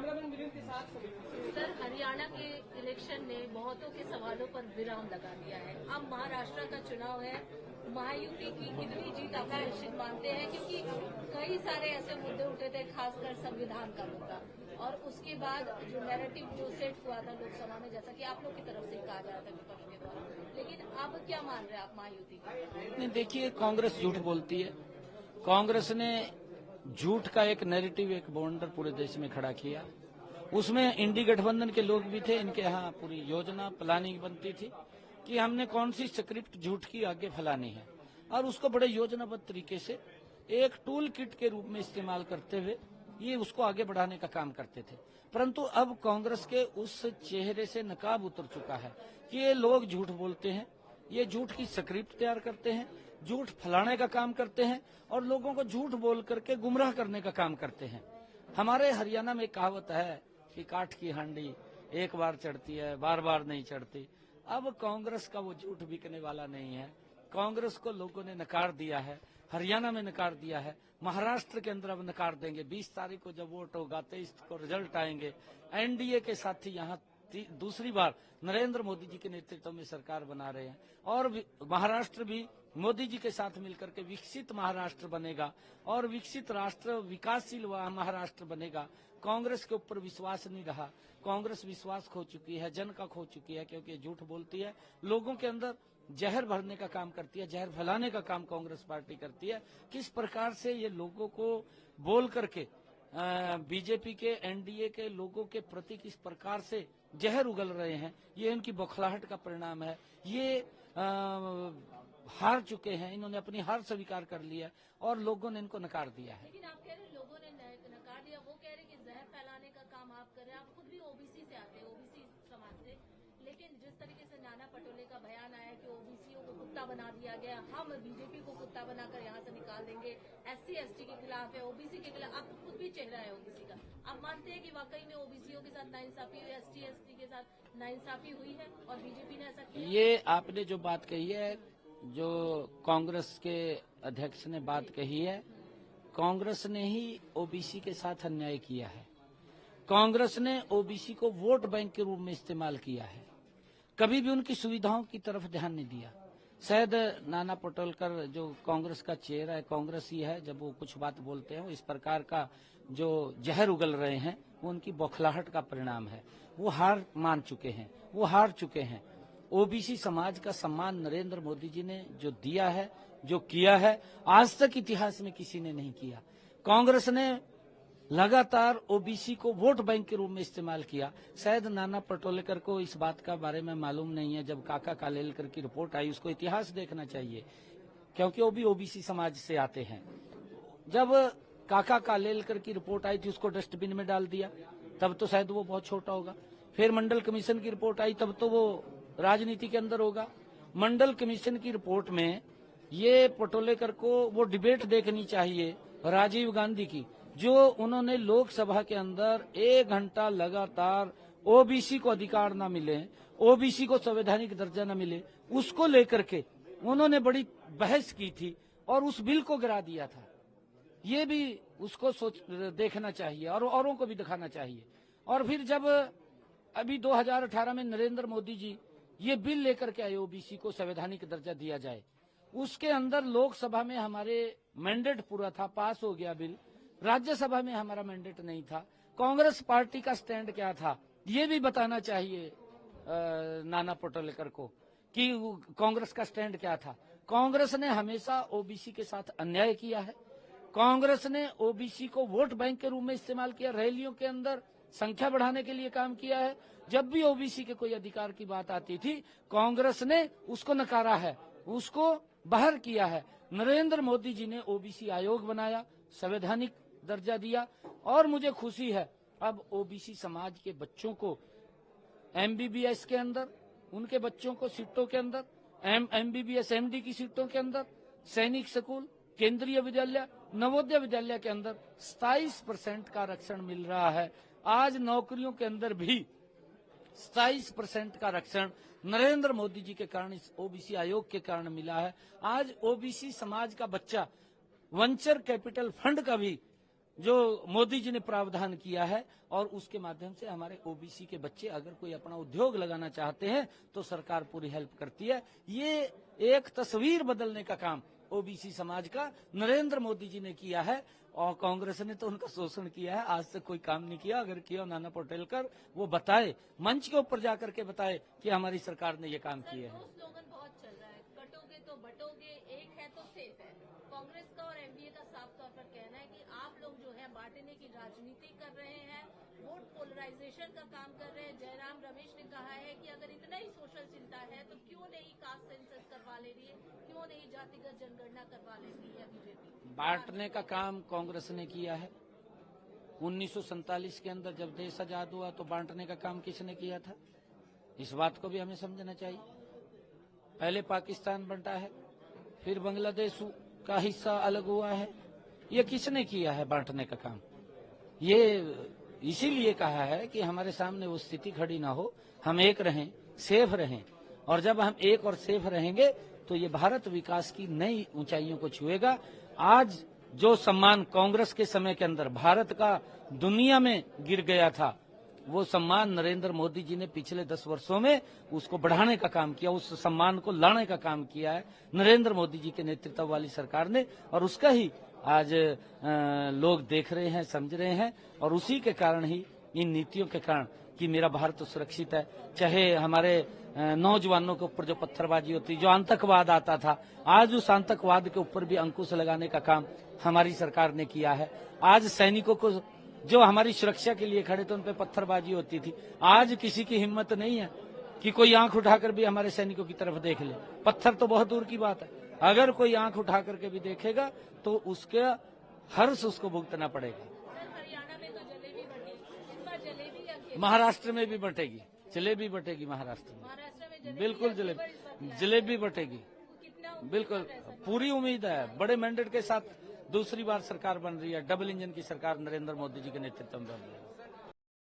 Sir, Haryana के election ने बहुतों के सवालों पर विराम लगा दिया है। अब महाराष्ट्र का चुनाव है। महायुति की कितनी जीत आप निश्चित मानते हैं? क्योंकि कई सारे ऐसे मुद्दे उठे थे, खासकर संविधान का मुद्दा, और उसके बाद जो नैरेटिव जो सेट हुआ था लोकसभा में, जैसा कि आप लोग की तरफ से कहा जा रहा था विपक्ष के द्वारा, लेकिन अब क्या मान रहे हैं आप महायुति की? नहीं, देखिए, कांग्रेस झूठ बोलती है। कांग्रेस ने झूठ का एक नैरेटिव, एक बवंडर पूरे देश में खड़ा किया। उसमें इंडी गठबंधन के लोग भी थे। इनके यहाँ पूरी योजना प्लानिंग बनती थी कि हमने कौन सी स्क्रिप्ट झूठ की आगे फैलानी है, और उसको बड़े योजनाबद्ध तरीके से एक टूल किट के रूप में इस्तेमाल करते हुए ये उसको आगे बढ़ाने का काम करते थे। परंतु अब कांग्रेस के उस चेहरे से नकाब उतर चुका है कि ये लोग झूठ बोलते हैं, ये झूठ की स्क्रिप्ट तैयार करते हैं, झूठ फैलाने का काम करते हैं और लोगों को झूठ बोल करके गुमराह करने का काम करते हैं। हमारे हरियाणा में कहावत है कि काठ की हांडी एक बार चढ़ती है, बार बार नहीं चढ़ती। अब कांग्रेस का वो झूठ बिकने वाला नहीं है। कांग्रेस को लोगों ने नकार दिया है, हरियाणा में नकार दिया है, महाराष्ट्र के अंदर अब नकार देंगे। 20 तारीख को जब वोट होगा, 23 को रिजल्ट आएंगे। एनडीए के साथी यहाँ दूसरी बार नरेंद्र मोदी जी के नेतृत्व में सरकार बना रहे हैं, और महाराष्ट्र भी मोदी जी के साथ मिलकर के विकसित महाराष्ट्र बनेगा, और विकसित राष्ट्र, विकासशील महाराष्ट्र बनेगा। कांग्रेस के ऊपर विश्वास नहीं रहा। कांग्रेस विश्वास खो चुकी है, जन का खो चुकी है, क्योंकि झूठ बोलती है, लोगों के अंदर जहर भरने का काम करती है, जहर फैलाने का काम कांग्रेस पार्टी करती है। किस प्रकार से ये लोगों को बोल करके बीजेपी के, एनडीए के लोगों के प्रति किस प्रकार से जहर उगल रहे हैं, ये इनकी बौखलाहट का परिणाम है। ये हार चुके हैं, इन्होंने अपनी हार स्वीकार कर लिया और लोगों ने इनको नकार दिया है। लेकिन आप कह रहे हैं लोगों ने नकार दिया, वो कह रहे हैं कि जहर फैलाने का काम आप कर रहे हैं। आप खुद भी ओबीसी से आते हैं, ओबीसी समाज से, लेकिन जिस तरीके से नाना पटोले का बयान आया कि ओबीसीओ को कुत्ता बना दिया गया, हम बीजेपी को कुत्ता बनाकर यहाँ से निकाल देंगे, एससी एसटी के खिलाफ है, ओबीसी के खिलाफ, आप खुद भी चेहरा है ओबीसी का। आप मानते हैं कि वाकई में ओबीसीओ के साथ नाइंसाफी हुई, एसटी एसटी के साथ नाइंसाफी हुई है और बीजेपी ने ऐसा किया? ये आपने जो बात कही है, जो कांग्रेस के अध्यक्ष ने बात कही है, कांग्रेस ने ही ओबीसी के साथ अन्याय किया है। कांग्रेस ने ओबीसी को वोट बैंक के रूप में इस्तेमाल किया है, कभी भी उनकी सुविधाओं की तरफ ध्यान नहीं दिया। शायद नाना पटोलकर जो कांग्रेस का चेहरा है, कांग्रेस ही है, जब वो कुछ बात बोलते हैं, इस प्रकार का जो जहर उगल रहे हैं, वो उनकी बौखलाहट का परिणाम है। वो हार मान चुके हैं, वो हार चुके हैं। ओबीसी समाज का सम्मान नरेंद्र मोदी जी ने जो दिया है, जो किया है, आज तक इतिहास में किसी ने नहीं किया। कांग्रेस ने लगातार ओबीसी को वोट बैंक के रूप में इस्तेमाल किया। शायद नाना पटोलेकर को इस बात का बारे में मालूम नहीं है। जब काका कालेलकर की रिपोर्ट आई, उसको इतिहास देखना चाहिए, क्योंकि वो भी ओबीसी समाज से आते हैं। जब काका कालेलकर की रिपोर्ट आई थी, उसको डस्टबिन में डाल दिया, तब तो शायद वो बहुत छोटा होगा। फिर मंडल कमीशन की रिपोर्ट आई, तब तो वो राजनीति के अंदर होगा। मंडल कमीशन की रिपोर्ट में ये पटोलेकर को वो डिबेट देखनी चाहिए राजीव गांधी की, जो उन्होंने लोकसभा के अंदर 1 घंटा लगातार ओबीसी को अधिकार न मिले, ओबीसी को संवैधानिक दर्जा न मिले, उसको लेकर के उन्होंने बड़ी बहस की थी और उस बिल को गिरा दिया था। ये भी उसको देखना चाहिए और औरों को भी दिखाना चाहिए। और फिर जब अभी 2018 में नरेंद्र मोदी जी ये बिल लेकर के आए, ओबीसी को संवैधानिक दर्जा दिया जाए, उसके अंदर लोकसभा में हमारे मैंडेट पूरा था, पास हो गया बिल। राज्यसभा में हमारा मैंडेट नहीं था। कांग्रेस पार्टी का स्टैंड क्या था, ये भी बताना चाहिए नाना पटोलेकर को कि कांग्रेस का स्टैंड क्या था। कांग्रेस ने हमेशा ओबीसी के साथ अन्याय किया है। कांग्रेस ने ओबीसी को वोट बैंक के रूप में इस्तेमाल किया, रैलियों के अंदर संख्या बढ़ाने के लिए काम किया है। जब भी ओबीसी के कोई अधिकार की बात आती थी, कांग्रेस ने उसको नकारा है, उसको बाहर किया है। नरेंद्र मोदी जी ने ओबीसी आयोग बनाया, संवैधानिक दर्जा दिया, और मुझे खुशी है अब ओबीसी समाज के बच्चों को एमबीबीएस के अंदर, उनके बच्चों को सीटों के अंदर, एमबीबीएस एमडी की सीटों के अंदर, सैनिक स्कूल, केंद्रीय विद्यालय, नवोदय विद्यालय के अंदर 27% का आरक्षण मिल रहा है। आज नौकरियों के अंदर भी 27% का आरक्षण नरेंद्र मोदी जी के कारण, इस ओबीसी आयोग के कारण मिला है। आज ओबीसी समाज का बच्चा वेंचर कैपिटल फंड का भी जो मोदी जी ने प्रावधान किया है, और उसके माध्यम से हमारे ओबीसी के बच्चे अगर कोई अपना उद्योग लगाना चाहते हैं तो सरकार पूरी हेल्प करती है। ये एक तस्वीर बदलने का काम ओबीसी समाज का नरेंद्र मोदी जी ने किया है, और कांग्रेस ने तो उनका शोषण किया है, आज तक कोई काम नहीं किया। अगर किया नाना पटेलकर वो बताए, मंच के ऊपर जाकर के बताए कि हमारी सरकार ने ये काम किया है। स्लोगन बहुत चल रहा है, कटोगे तो बटोगे, एक है तो सेफ है। कांग्रेस का और एमवीए का साफ तौर पर कहना है कि आप लोग जो है बांटने की राजनीति कर रहे हैं, वोट पोलराइजेशन का काम कर रहे हैं। जयराम रमेश ने कहा है कि अगर इतना ही सोशल चिंता है तो क्यों नहीं कास्ट सेंसस करवा ले रही है, क्यों नहीं जातिगत जनगणना करवा ले रही है बीजेपी। बांटने का काम कांग्रेस ने किया है। 1947 के अंदर जब देश आजाद हुआ तो बांटने का काम किसने किया था, इस बात को भी हमें समझना चाहिए। पहले पाकिस्तान बंटा है, फिर बांग्लादेश का हिस्सा अलग हुआ है, ये किसने किया है बांटने का काम? ये इसीलिए कहा है कि हमारे सामने वो स्थिति खड़ी ना हो, हम एक रहें, सेफ रहें, और जब हम एक और सेफ रहेंगे तो ये भारत विकास की नई ऊंचाइयों को छुएगा। आज जो सम्मान कांग्रेस के समय के अंदर भारत का दुनिया में गिर गया था, वो सम्मान नरेंद्र मोदी जी ने पिछले 10 वर्षों में उसको बढ़ाने का काम किया, उस सम्मान को लाने का काम किया है नरेंद्र मोदी जी के नेतृत्व वाली सरकार ने, और उसका ही आज लोग देख रहे हैं, समझ रहे हैं, और उसी के कारण ही, इन नीतियों के कारण कि मेरा भारत तो सुरक्षित है। चाहे हमारे नौजवानों के ऊपर जो पत्थरबाजी होती, जो आतंकवाद आता था, आज उस आतंकवाद के ऊपर भी अंकुश लगाने का काम हमारी सरकार ने किया है। आज सैनिकों को जो हमारी सुरक्षा के लिए खड़े थे उन पे पत्थरबाजी होती थी, आज किसी की हिम्मत नहीं है कि कोई आंख उठाकर भी हमारे सैनिकों की तरफ देख ले। पत्थर तो बहुत दूर की बात है, अगर कोई आंख उठा करके भी देखेगा तो उसके हर्ष उसको भुगतना पड़ेगा। हरियाणा में तो जलेबी बटी, इस बार जलेबी या महाराष्ट्र में भी बटेगी, जलेबी बटेगी महाराष्ट्र में, बिल्कुल जलेबी बटेगी, बिल्कुल पूरी उम्मीद है। बड़े मैंडेट के साथ दूसरी बार सरकार बन रही है, डबल इंजन की सरकार नरेंद्र मोदी जी के नेतृत्व में बन रही है।